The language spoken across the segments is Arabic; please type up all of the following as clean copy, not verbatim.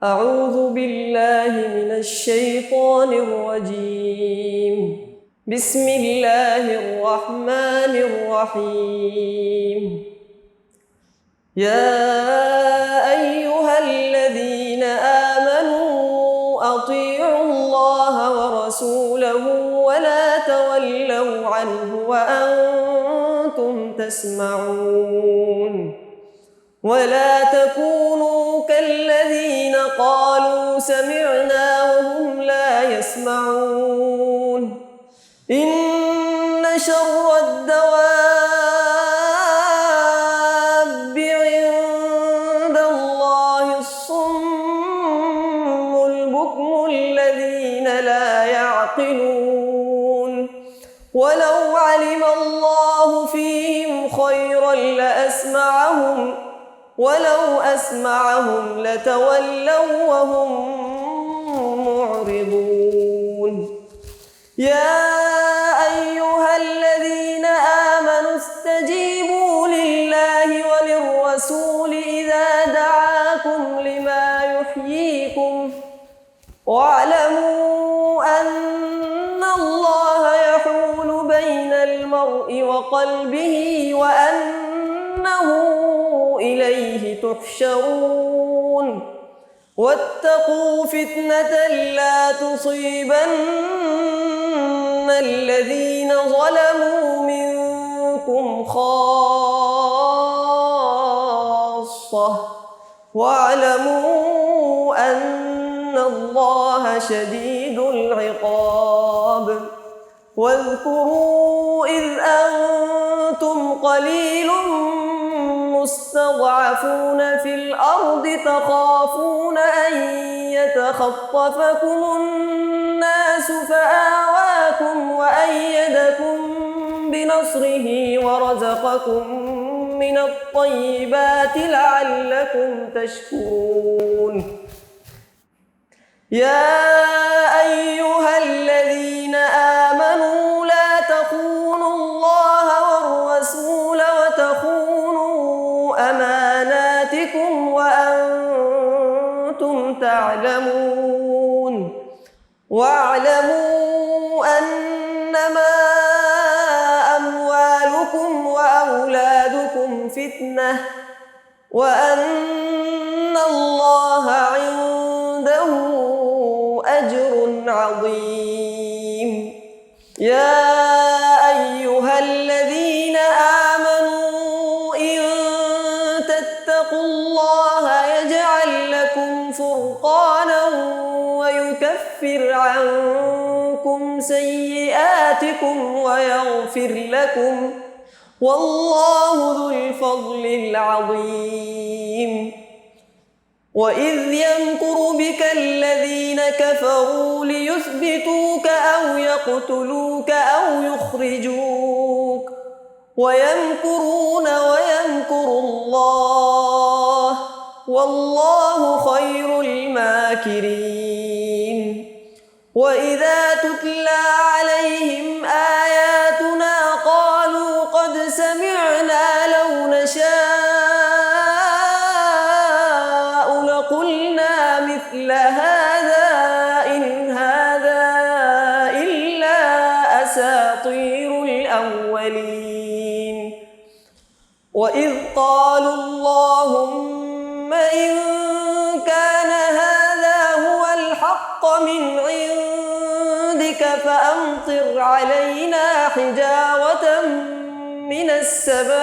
أعوذ بالله من الشيطان الرجيم. بسم الله الرحمن الرحيم. يا أيها الذين آمنوا أطيعوا الله ورسوله ولا تولوا عنه وأنتم تسمعون. ولا تكونوا كالذين قالوا سمعنا وهم لا يسمعون. إن شر الدواب عند الله الصم البكم الذين لا يعقلون. ولو علم الله فيهم خيرا ولو أسمعهم لتولوا وهم معرضون. يا أيها الذين آمنوا استجيبوا لله وللرسول إذا دعاكم لما يحييكم واعلموا أن الله يحول بين المرء وقلبه وأنه إليه تحشرون. واتقوا فتنة لا تصيبن الذين ظلموا منكم خاصة واعلموا أن الله شديد العقاب. واذكروا إذ أنتم قليل مستضعفون في الأرض تخافون أن يتخطفكم الناس فآواكم وأيدكم بنصره ورزقكم من الطيبات لعلكم تشكرون. يا أيها الذين آمنوا لا تخونوا الله والرسول وتخونوا أماناتكم وأنتم تعلمون. واعلموا أنما أموالكم وأولادكم فتنة وأن الله عنده أجر عظيم. يا أيها الذين آمنوا إن تتقوا الله يجعل لكم فرقانا ويكفر عنكم سيئاتكم ويغفر لكم والله ذو الفضل العظيم. وإذ يمكر بك الذين كفروا ليثبتوك أو يقتلوك أو يخرجوك ويمكرون ويمكر الله والله خير الماكرين. وإذا تتلى عليهم آياتنا قالوا قد سمعنا لو نشاء لقلنا مثل هذا إن هذا إلا أساطير الأولين. وإذ قالوا اللهم إن كان هذا هو الحق من عندك فأمطر علينا حجارة من السماء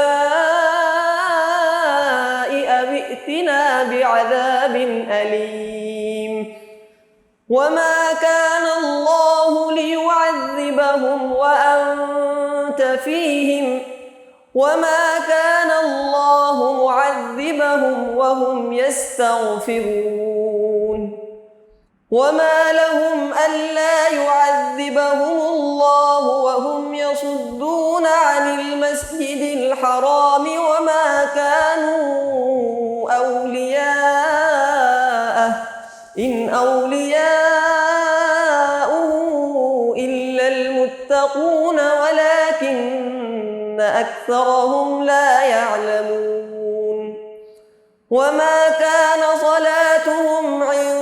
أو ائتنا بعذاب أليم. وما كان الله ليعذبهم وأنت فيهم وما كان الله معذبهم وهم يستغفرون. وما لهم ألا يعذبهم الله وهم يصدون عن المسجد الحرام وما كانوا أولياءه إن أولياؤه إلا المتقون ولكن أكثرهم لا يعلمون. وما كان صلاتهم عند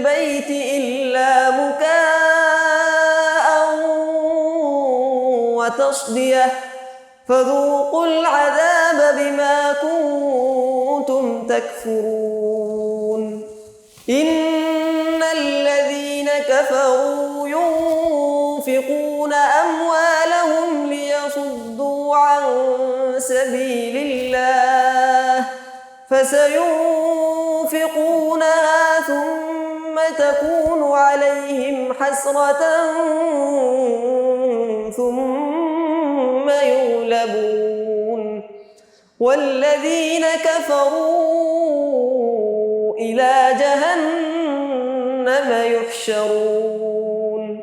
البيت إلا مكاء وتصدية فذوقوا العذاب بما كنتم تكفرون إن الذين كفروا ينفقون أموالهم ليصدوا عن سبيل الله فسينفقونها ثم تكون عليهم حسرة ثم يغلبون والذين كفروا إلى جهنم يحشرون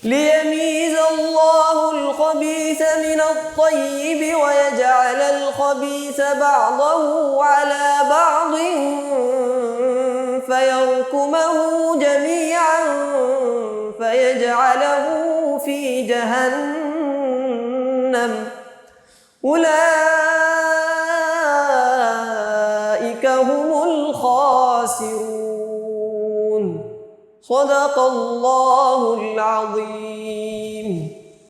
ليميز الله الخبيث من الطيب ويجعل الخبيث بعضه على بعض فيركمه جميعا فيجعله في جهنم أولئك هم الخاسرون صدق الله العظيم